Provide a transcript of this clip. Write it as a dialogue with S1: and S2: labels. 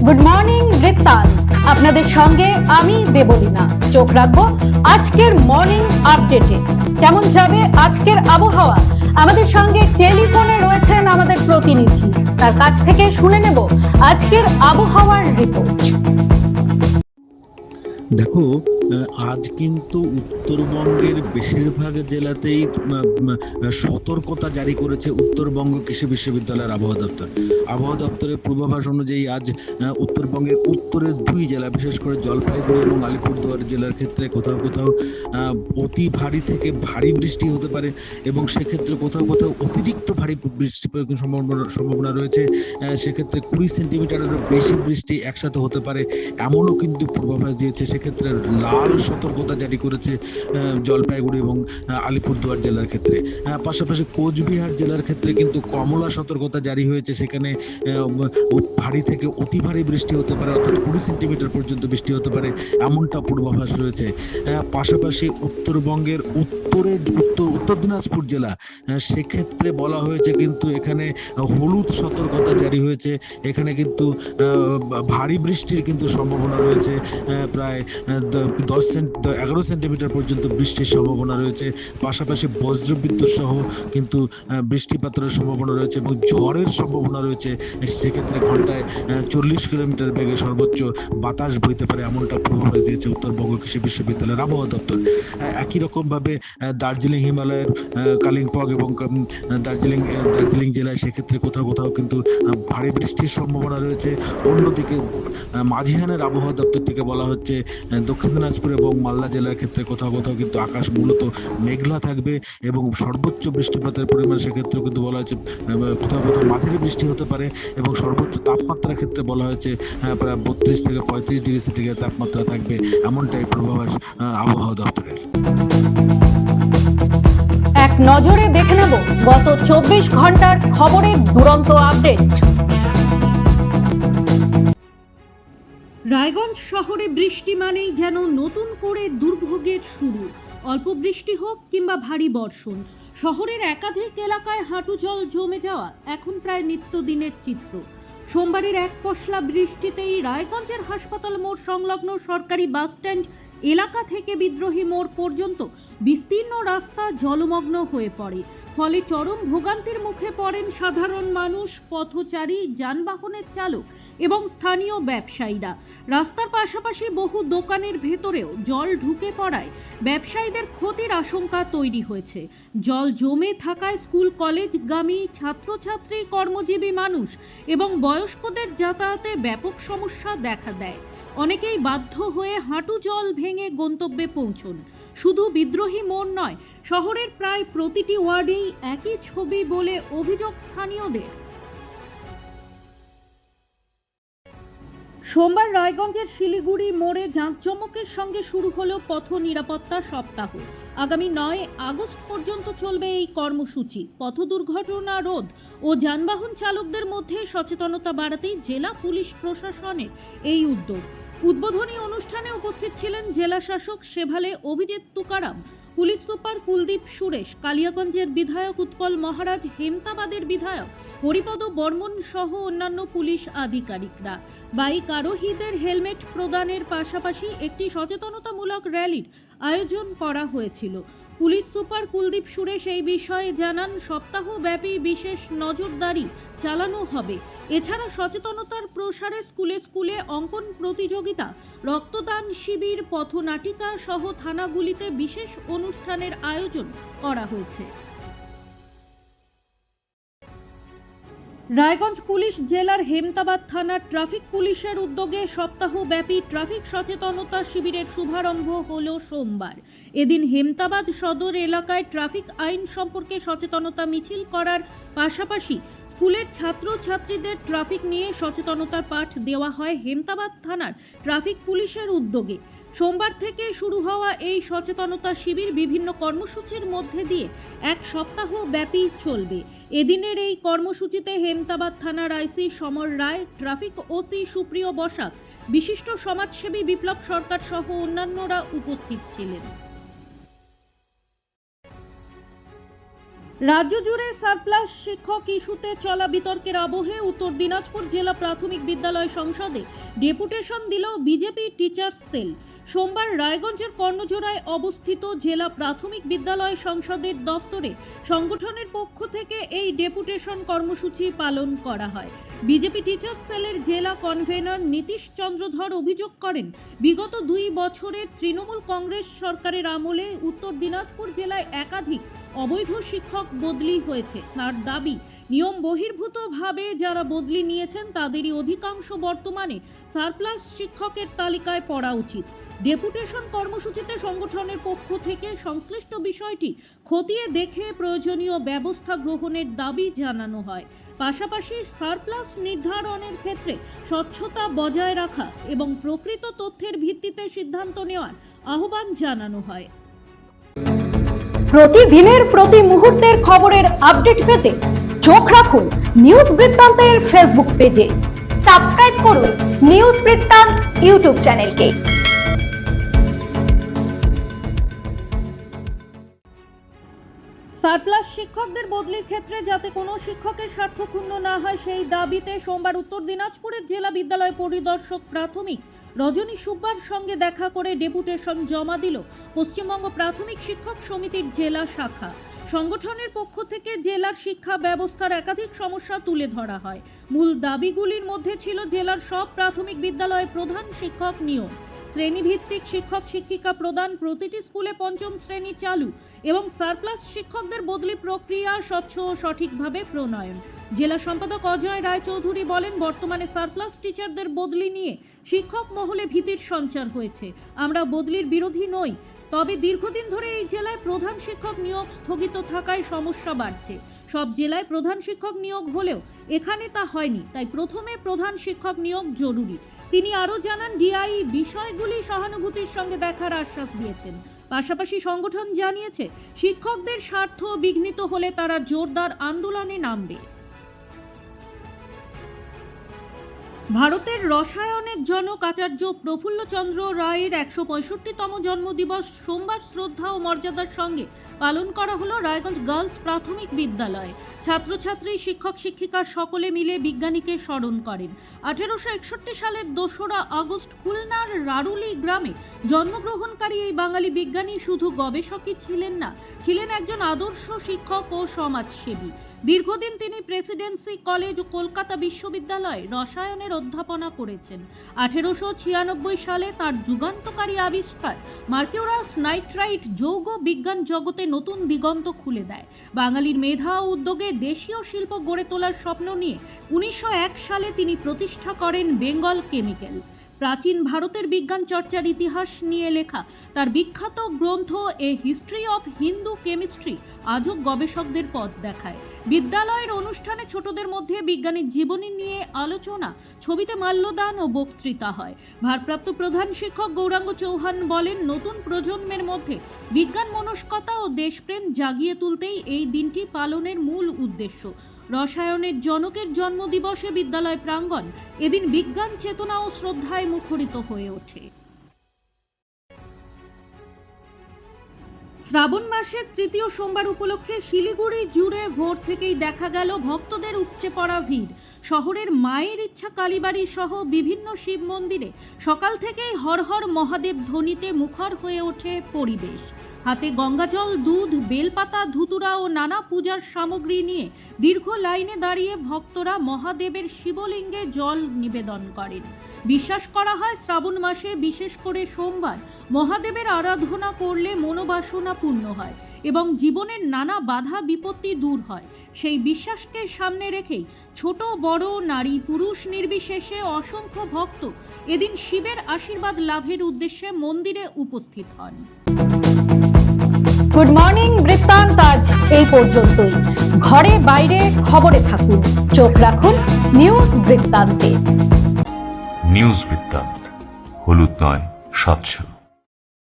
S1: Good morning বৃত্তান, আপনাদের সঙ্গে আমি দেবলীনা। চোখ রাখবো আজকের মর্নিং আপডেটে। কেমন যাবে আজকের আবহাওয়া? আমাদের সঙ্গে টেলিফোনে রয়েছেন আমাদের প্রতিনিধি, তার কাছ থেকে শুনে নেব আজকের আবহাওয়ার রিপোর্ট।
S2: দেখো, আজ কিন্তু উত্তরবঙ্গের বেশিরভাগ জেলাতেই সতর্কতা জারি করেছে উত্তরবঙ্গ কৃষি বিশ্ববিদ্যালয়ের আবহাওয়া দপ্তরের পূর্বাভাস অনুযায়ী আজ উত্তরবঙ্গের উত্তরের দুই জেলা, বিশেষ করে জলপাইগুড়ি এবং আলিপুরদুয়ার জেলার ক্ষেত্রে কোথাও কোথাও অতি ভারী থেকে ভারী বৃষ্টি হতে পারে এবং সেক্ষেত্রে কোথাও কোথাও অতিরিক্ত ভারী বৃষ্টি প্রয়োগের সম্ভাবনা রয়েছে। সেক্ষেত্রে 20 সেন্টিমিটারেরও বেশি বৃষ্টি একসাথে হতে পারে, এমনও কিন্তু পূর্বাভাস দিয়েছে। সেক্ষেত্রে লাল সতর্কতা জারি করেছে জলপাইগুড়ি এবং আলিপুরদুয়ার জেলার ক্ষেত্রে। পাশাপাশি কোচবিহার জেলার ক্ষেত্রে কিন্তু কমলা সতর্কতা জারি হয়েছে। সেখানে ভারী থেকে অতি ভারী বৃষ্টি হতে পারে, অর্থাৎ 20 সেন্টিমিটার পর্যন্ত বৃষ্টি হতে পারে, এমনটা পূর্বাভাস রয়েছে। পাশাপাশি উত্তরবঙ্গের উত্তর দিনাজপুর জেলা, সেক্ষেত্রে বলা হয়েছে কিন্তু এখানে হলুদ সতর্কতা জারি হয়েছে। এখানে কিন্তু ভারী বৃষ্টির কিন্তু সম্ভাবনা রয়েছে, প্রায় 11 সেন্টিমিটার পর্যন্ত বৃষ্টির সম্ভাবনা রয়েছে। পাশাপাশি বজ্রবিদ্যুৎ সহ কিন্তু বৃষ্টিপাতের সম্ভাবনা রয়েছে এবং ঝড়ের সম্ভাবনা রয়েছে। সেক্ষেত্রে ঘন্টায় 40 কিলোমিটার বেগে সর্বোচ্চ বাতাস বইতে পারে, এমনটা পূর্বাভাস দিয়েছে উত্তরবঙ্গ কৃষি বিশ্ববিদ্যালয়ের আবহাওয়া দপ্তর। একই রকমভাবে দার্জিলিং হিমালয়ের কালিম্পং এবং দার্জিলিং জেলায় সেক্ষেত্রে কোথাও কোথাও কিন্তু ভারী বৃষ্টির সম্ভাবনা রয়েছে। অন্যদিকে মাঝিহানের আবহাওয়া দপ্তর থেকে বলা হচ্ছে দক্ষিণ দিনাজপুর এবং মালদা জেলার ক্ষেত্রে কোথাও কোথাও কিন্তু আকাশ মূলত মেঘলা থাকবে এবং সর্বোচ্চ বৃষ্টিপাতের পরিমাণ সেক্ষেত্রেও কিন্তু বলা হয়েছে কোথাও কোথাও মাঝারি বৃষ্টি হতে পারে এবং সর্বোচ্চ তাপমাত্রার ক্ষেত্রে বলা হয়েছে প্রায় 32 থেকে 35 ডিগ্রি সেন্টিগ্রেড তাপমাত্রা থাকবে, এমনটাই পূর্বাভাস আবহাওয়া দপ্তরের।
S1: এক নজরে দেখে নেব গত 24 ঘন্টার খবরের দুরন্ত আপডেট। রায়গঞ্জ শহরে বৃষ্টি মানেই যেন নতুন করে দুর্ভোগের শুরু। অল্প বৃষ্টি হোক কিংবা ভারী বর্ষণ, শহরের একাধিক এলাকায় হাঁটু জল জমে যাওয়া এখন প্রায় নিত্যদিনের চিত্র। সোমবারের এক পশলা বৃষ্টিতেই রায়গঞ্জের হাসপাতাল মোড় সংলগ্ন সরকারি বাসস্ট্যান্ড এলাকা থেকে বিদ্রোহী মোড় পর্যন্ত বিস্তীর্ণ রাস্তা জলমগ্ন হয়ে পড়ে। ফলে চরম ভোগান্তির মুখে পড়েন সাধারণ মানুষ, পথচারী, যানবাহনের চালক এবং স্থানীয় ব্যবসায়ীরা। রাস্তার পাশাপাশি বহু দোকানের ভেতরেও জল ঢুকে পড়ায় ব্যবসায়ীদের ক্ষতির আশঙ্কা তৈরি হয়েছে। জল জমে থাকায় স্কুল কলেজগামী ছাত্রছাত্রী, কর্মজীবী মানুষ এবং বয়স্কদের যাতায়াতে ব্যাপক সমস্যা দেখা দেয়। অনেকেই বাধ্য হয়ে হাঁটু জল ভেঙে গন্তব্যে পৌঁছন। শুধু বিদ্রোহী মোড় নয়, শহরের প্রায় প্রতিটি ওয়ার্ডেই একই ছবি বলে অভিযোগ স্থানীয়দের। সোমবার রায়গঞ্জের শিলিগুড়ি মোড়ে জাঁকজমকের সঙ্গে শুরু হলো পথ নিরাপত্তা সপ্তাহ। আগামী 9 আগস্ট পর্যন্ত চলবে এই কর্মসূচি। পথ দুর্ঘটনা রোধ ও যানবাহন চালকদের মধ্যে সচেতনতা বাড়াতেই জেলা পুলিশ প্রশাসনের এই উদ্যোগ। উদ্বোধনী অনুষ্ঠানে উপস্থিত ছিলেন জেলা শাসক সেভালে অভিজিৎ তুকারাম, পুলিশ সুপার কুলদীপ সুরেশ, কালিয়াগঞ্জের বিধায়ক উৎপল মহারাজ, হেমতাবাদের বিধায়ক হরিপদ বর্মন সহ অন্যান্য পুলিশ আধিকারিকরা। বাইক আরোহীদের হেলমেট প্রদানের পাশাপাশি একটি সচেতনতামূলক র্যালির আয়োজন করা হয়েছিল। পুলিশ সুপার কুলদীপ সুরেশ এই বিষয়ে জানান, সপ্তাহব্যাপী বিশেষ নজরদারি চালানো হবে। এছাড়া সচেতনতার প্রসারে স্কুলে স্কুলে অঙ্কন প্রতিযোগিতা, রক্তদান শিবির, পথনাটিকা সহ থানাগুলিতে বিশেষ অনুষ্ঠানের আয়োজন করা হয়েছে। রায়গঞ্জ পুলিশ জেলার হেমতাবাদ থানার ট্রাফিক পুলিশের উদ্যোগে সপ্তাহব্যাপী ট্রাফিক সচেতনতা শিবিরের শুভারম্ভ হলো সোমবার। এদিন হেমতাবাদ সদর এলাকায় ট্রাফিক আইন সম্পর্কে সচেতনতা মিছিল করার পাশাপাশি স্কুলের ছাত্রছাত্রীদের ট্রাফিক নিয়ে সচেতনতার পাঠ দেওয়া হয় হেমতাবাদ থানার ট্রাফিক পুলিশের উদ্যোগে। সোমবার থেকে শুরু হওয়া এই সচেতনতা শিবির বিভিন্ন কর্মসূচির মধ্যে দিয়ে এক সপ্তাহ ব্যাপী চলবে। এদিনের এই কর্মসূচিতে হেমতাবাদ থানার আইসি সমর রায়, ট্রাফিক ওসি সুপ্রিয় বসাক, বিশিষ্ট সমাজসেবী বিপ্লব সরকার সহ অন্যান্যরা উপস্থিত ছিলেন। রাজ্য জুড়ে সারপ্লাস শিক্ষক ইস্যুতে চলা বিতর্কের আবহে উত্তর দিনাজপুর জেলা প্রাথমিক বিদ্যালয় সংসদে ডেপুটেশন দিল বিজেপি টিচার্স সেল। সোমবার রায়গঞ্জের কর্ণজোড়ায় অবস্থিত জেলা প্রাথমিক বিদ্যালয় সংসদের দপ্তরে সংগঠনের পক্ষ থেকে এই ডেপুটেশন কর্মসূচি পালন করা হয়। বিজেপি টিচার্স সেলের জেলা কনভেনর নীতিশ চন্দ্রধর অভিযোগ করেন, বিগত 2 বছরের তৃণমূল কংগ্রেস সরকারের আমলে উত্তর দিনাজপুর জেলায় একাধিক অবৈধ শিক্ষক বদলি হয়েছে। তার দাবি, নিয়ম বহির্ভূতভাবে যারা বদলি নিয়েছেন তাদেরই অধিকাংশ বর্তমানে সারপ্লাস শিক্ষকের তালিকায় পড়া উচিত। ডেপুটেশন কর্মসূচিতে সংগঠনের পক্ষ থেকে সংশ্লিষ্ট বিষয়টি খতিয়ে দেখে প্রয়োজনীয় ব্যবস্থা গ্রহণের দাবি জানানো হয়। পাশাপাশি সারপ্লাস নির্ধারণের ক্ষেত্রে স্বচ্ছতা বজায় রাখা এবং প্রকৃত তথ্যের ভিত্তিতে সিদ্ধান্ত নেওয়ার আহ্বান জানানো হয়।
S3: প্রতিদিনের প্রতি মুহূর্তের খবরের আপডেট পেতে চোখ রাখুন নিউজ বৃত্তান্তের ফেসবুক পেজে। সাবস্ক্রাইব করুন নিউজ বৃত্তান্ত ইউটিউব চ্যানেলকে।
S1: সারপ্লাস শিক্ষকদের বদলির ক্ষেত্রে যাতে কোনো শিক্ষকের স্বার্থ ক্ষুণ্ণ না হয় সেই দাবিতে সোমবার উত্তর দিনাজপুরের জেলা বিদ্যালয় পরিদর্শক প্রাথমিক রজনী সুব্বার সঙ্গে দেখা করে ডেপুটেশন জমা দিল পশ্চিমবঙ্গ প্রাথমিক শিক্ষক সমিতির জেলা শাখা। সংগঠনের পক্ষ থেকে জেলার শিক্ষা ব্যবস্থার একাধিক সমস্যা তুলে ধরা হয়। মূল দাবিগুলির মধ্যে ছিল জেলার সব প্রাথমিক বিদ্যালয়ে প্রধান শিক্ষক নিয়োগ, শ্রেণীভিত্তিক শিক্ষক শিক্ষিকা প্রদান, প্রতিটি স্কুলে 5ম শ্রেণী চালু এবং সারপ্লাস শিক্ষকদের বদলি প্রক্রিয়া স্বচ্ছ ও সঠিকভাবে প্রণয়ন। জেলা সম্পাদক অজয় রায়চৌধুরী বলেন, বর্তমানে সারপ্লাস টিচারদের বদলি নিয়ে শিক্ষক মহলে ভীতির সঞ্চার হয়েছে। আমরা বদলির বিরোধী নই, তবে দীর্ঘদিন ধরে এই জেলায় প্রধান শিক্ষক নিয়োগ স্থগিত থাকায় সমস্যা বাড়ছে। সব জেলায় প্রধান শিক্ষক নিয়োগ হলেও এখানে তা হয়নি, তাই প্রথমে প্রধান শিক্ষক নিয়োগ জরুরি। তিনি আরও জানান, ডিআই বিষয়গুলি সহানুভূতির সঙ্গে দেখার আশ্বাস দিয়েছেন। পাশাপাশি সংগঠন জানিয়েছে, শিক্ষকদের স্বার্থ বিঘ্নিত হলে তারা জোরদার আন্দোলনে নামবে। ভারতের রসায়নের জনক আচার্য প্রফুল্লচন্দ্র রায়ের 165তম জন্মদিবস সোমবার শ্রদ্ধা ও মর্যাদার সঙ্গে পালন করা হলো রায়গঞ্জ গার্লস প্রাথমিক বিদ্যালয়ে। ছাত্রছাত্রী, শিক্ষক শিক্ষিকা সকলে মিলে বিজ্ঞানীকে স্মরণ করেন। 1861 সালের 2রা আগস্ট খুলনার রারুলি গ্রামে জন্মগ্রহণকারী এই বাঙালি বিজ্ঞানী শুধু গবেষকই ছিলেন না, ছিলেন একজন আদর্শ শিক্ষক ও সমাজসেবী। দীর্ঘদিন তিনি প্রেসিডেন্সি কলেজ ও কলকাতা বিশ্ববিদ্যালয়ে রসায়নের অধ্যাপনা করেছেন। 1896 সালে তার যুগান্তকারী আবিষ্কার মার্কিউরাস নাইট্রাইট যৌগ বিজ্ঞান জগতে নতুন দিগন্ত খুলে দেয়। বাঙালির মেধা ও উদ্যোগে দেশীয় শিল্প গড়ে তোলার স্বপ্ন নিয়ে 1901 সালে তিনি প্রতিষ্ঠা করেন বেঙ্গল কেমিক্যাল। প্রাচীন ভারতের বিজ্ঞান চর্চার ইতিহাস নিয়ে লেখা তার বিখ্যাত গ্রন্থ a history of Hindu chemistry আজও গবেষকদের পথ দেখায়। বিদ্যালয়ের অনুষ্ঠানে ছোটদের মধ্যে বিজ্ঞানীর জীবনী নিয়ে আলোচনা, ছবিতে মাল্যদান ও বক্তৃতা হয়। ভারপ্রাপ্ত প্রধান শিক্ষক গৌরাঙ্গ চৌহান বলেন, নতুন প্রজন্মের মধ্যে বিজ্ঞান মনস্কতা ও দেশপ্রেম জাগিয়ে তুলতেই এই দিনটি পালনের মূল উদ্দেশ্য। রসায়নের জনকের জন্মদিবসে বিদ্যালয় প্রাঙ্গণ এদিন বিজ্ঞান চেতনা ও শ্রদ্ধায় মুখরিত হয়ে ওঠে। শ্রাবণ মাসের 3য় সোমবার উপলক্ষে শিলিগুড়ি জুড়ে ভোর থেকেই দেখা গেল ভক্তদের উপচে পড়া ভিড়। শহরের মায়ের ইচ্ছা কালীবাড়ি সহ বিভিন্ন শিব মন্দিরে সকাল থেকেই হর হর মহাদেব ধ্বনিতে মুখর হয়ে ওঠে পরিবেশ। হাতে গঙ্গাজল, দুধ, বেলপাতা, ধুতুরা ও নানা পূজার সামগ্রী নিয়ে দীর্ঘ লাইনে দাঁড়িয়ে ভক্তরা মহাদেবের শিবলিঙ্গে জল নিবেদন করেন। বিশ্বাস করা হয়, শ্রাবণ মাসে বিশেষ করে সোমবার মহাদেবের আরাধনা করলে মনোবাসনা পূর্ণ হয় এবং জীবনের নানা বাধা বিপত্তি দূর হয়। সেই বিশ্বাসকে সামনে রেখেই ছোট বড়, নারী পুরুষ নির্বিশেষে অসংখ্য ভক্ত এদিন শিবের আশীর্বাদ লাভের উদ্দেশ্যে মন্দিরে উপস্থিত হন।
S3: গুড মর্নিং বৃত্তান্ত আজ এই পর্যন্তই। ঘরে বাইরে খবরে থাকুন, চোখ রাখুন নিউজ বৃত্তান্তে।
S4: নিউজ বৃত্তান্ত, হলুদ নয়, স্বচ্ছ।